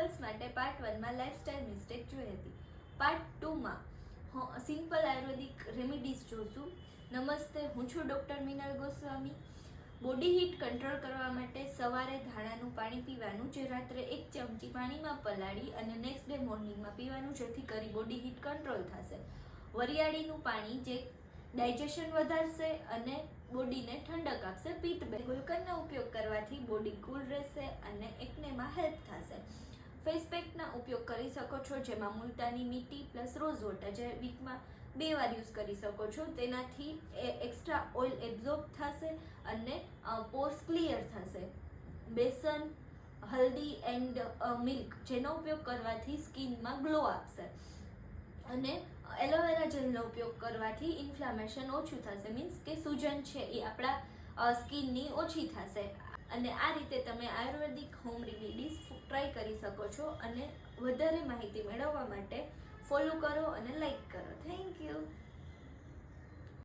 Pimples માટે part 1 માં lifestyle mistake જોઈ હતી. પાર્ટ 2 માં સિમ્પલ આયુર્વેદિક રેમેડીઝ જોશું. નમસ્તે, હું છું doctor Minal Goswami. Body heat control કરવા માટે સવારે ધાણાનું પાણી પીવાનું, જે રાત્રે 1 ચમચી પાણીમાં પલાળી અને નેક્સ્ટ ડે મોર્નિંગમાં પીવાનું, જેથી કરી બોડી હીટ કંટ્રોલ થશે. વરિયાળીનું પાણી, જે ડાયજેશન વધારશે અને બોડીને ઠંડક આપશે. પિત્ત ગુલકંદનો ઉપયોગ કરવાથી બોડી કુલ રહેશે અને એકનેમાં હેલ્પ થશે. ફેસ પેકના ઉપયોગ કરી શકો છો, જેમાં મુલતાની મીટી પ્લસ રોઝ વોટર, જે વીકમાં 2 વાર યુઝ કરી શકો છો. તેનાથી એક્સ્ટ્રા ઓઇલ એબ્ઝોર્બ થશે અને પોર્સ ક્લિયર થશે. બેસન, હલ્દી એન્ડ મિલ્ક, જેનો ઉપયોગ કરવાથી સ્કિનમાં ગ્લો આપશે. અને એલોવેરા જેલનો ઉપયોગ કરવાથી ઇન્ફ્લામેશન ઓછું થશે, મીન્સ કે સૂજન છે એ આપણા સ્કિનની ઓછી થશે. અને આ રીતે તમે આયુર્વેદિક હોમ રેમેડીઝ ટ્રાય કરી શકો છો. અને વધારે માહિતી મેળવવા માટે ફોલો કરો અને લાઈક કરો. Thank you.